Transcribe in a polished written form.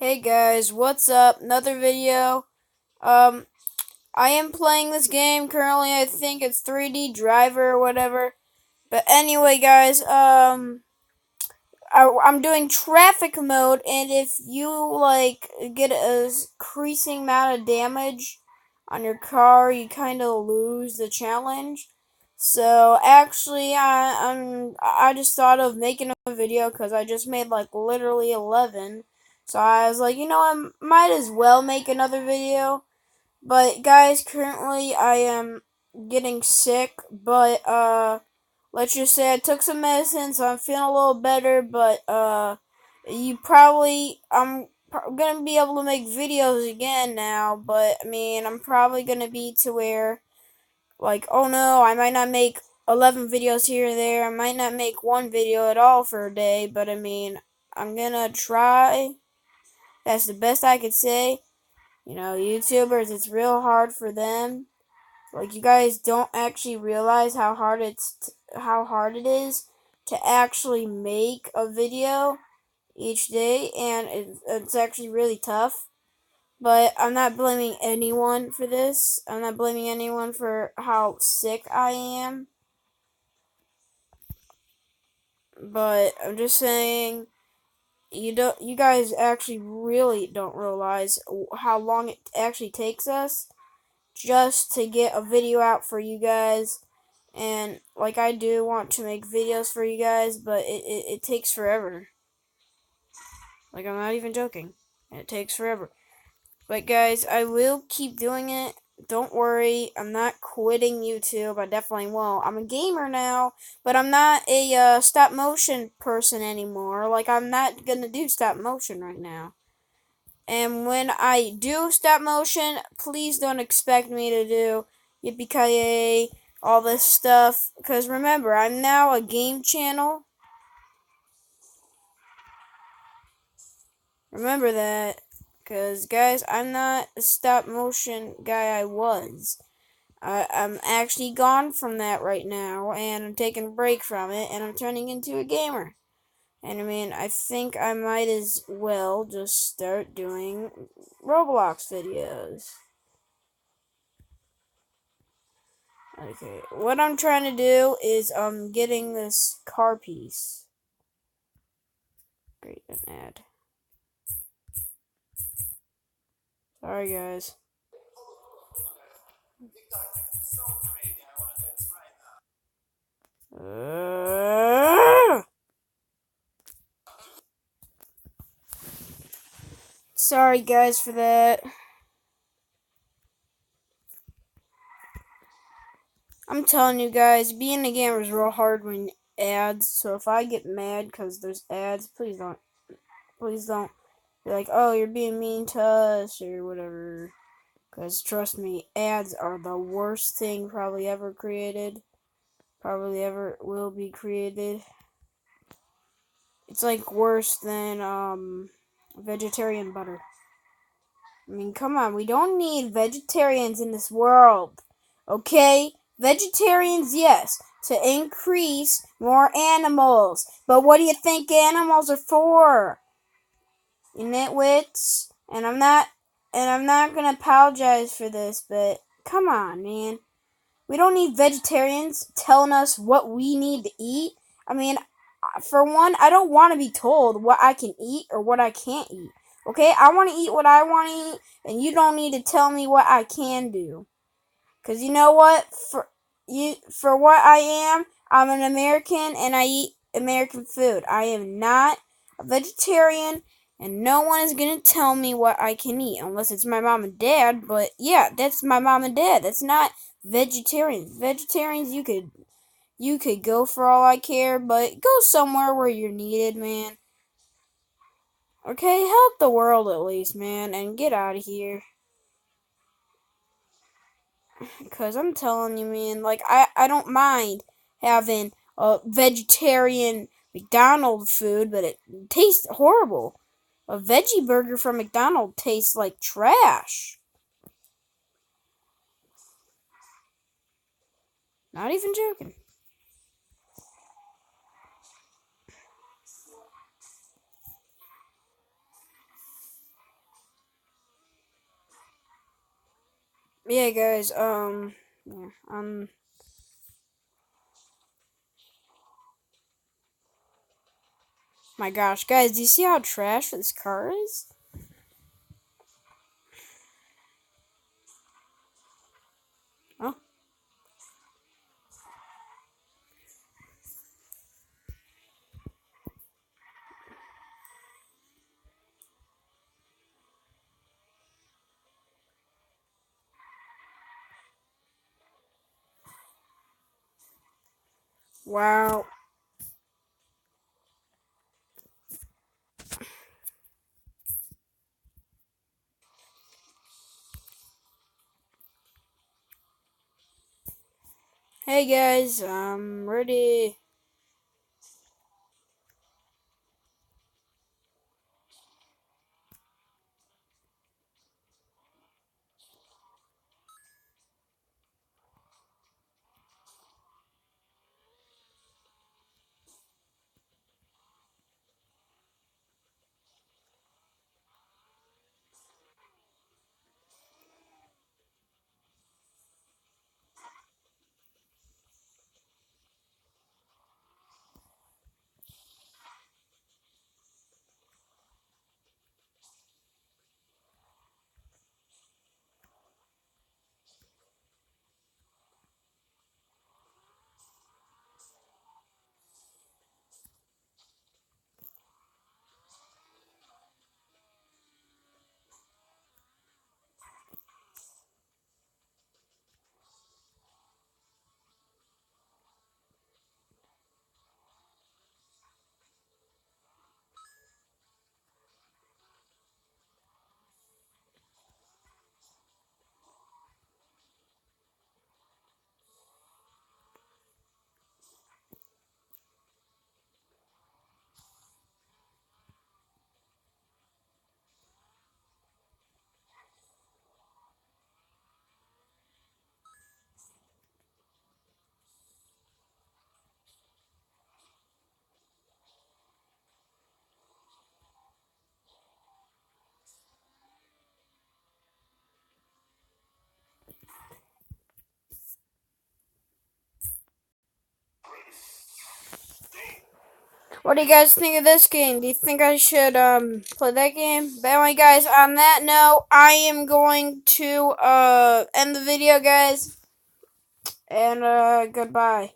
Hey guys, what's up? Another video. Um, I am playing this game currently. I think it's 3D Driver or whatever. But anyway, guys, I'm doing traffic mode, and if you like get a increasing amount of damage on your car, you kind of lose the challenge. So actually, I just thought of making a video because I just made like literally 11. So I was like, I might as well make another video. But guys, currently I am getting sick, but let's just say I took some medicine, so I'm feeling a little better, but I'm gonna be able to make videos again now, but I mean, I'm probably gonna be to where, like, oh no, I might not make 11 videos here and there, I might not make one video at all for a day, but I mean, I'm gonna try. That's the best I could say. YouTubers, it's real hard for them. Like, you guys don't actually realize how hard it is to actually make a video each day, and it's actually really tough. But I'm not blaming anyone for this. I'm not blaming anyone for how sick I am. But I'm just saying, you guys actually really don't realize how long it actually takes us just to get a video out for you guys. And like, I do want to make videos for you guys, but it takes forever. Like, I'm not even joking. It takes forever. But guys, I will keep doing it. Don't worry, I'm not quitting YouTube. I definitely won't. I'm a gamer now, but I'm not a stop motion person anymore. Like, I'm not gonna do stop motion right now. And when I do stop motion, please don't expect me to do yippee all this stuff. Because remember, I'm now a game channel. Remember that. Because, guys, I'm not a stop motion guy I was. I'm actually gone from that right now. And I'm taking a break from it. And I'm turning into a gamer. And I mean, I think I might as well just start doing Roblox videos. Okay, what I'm trying to do is getting this car piece. Great, an ad. Sorry guys. Sorry guys for that. I'm telling you guys, being a gamer is real hard when ads. So if I get mad because there's ads, please don't be like, oh, you're being mean to us or whatever. Because trust me, ads are the worst thing probably ever created. Probably ever will be created. It's like worse than vegetarian butter. I mean, come on, we don't need vegetarians in this world. Okay? Vegetarians, yes, to increase more animals. But what do you think animals are for? You nitwits. And I'm not gonna apologize for this, but come on, man. We don't need vegetarians telling us what we need to eat. I mean, for one, I don't want to be told what I can eat or what I can't eat. Okay, I want to eat what I want to eat, and you don't need to tell me what I can do. Cause you know what? For what I am, I'm an American and I eat American food. I am not a vegetarian, and no one is gonna tell me what I can eat unless it's my mom and dad. But yeah, that's my mom and dad. That's not vegetarians. Vegetarians, you could go for all I care, but go somewhere where you're needed, man. Okay, help the world at least, man, and get out of here. Because I'm telling you, man, like, I don't mind having a vegetarian McDonald's food, but it tastes horrible. A veggie burger from McDonald's tastes like trash. Not even joking. Yeah, guys. Yeah, my gosh, guys, do you see how trash this car is? Oh, wow. Hey guys, I'm ready. What do you guys think of this game? Do you think I should play that game? But anyway, guys, on that note, I am going to end the video, guys, and goodbye.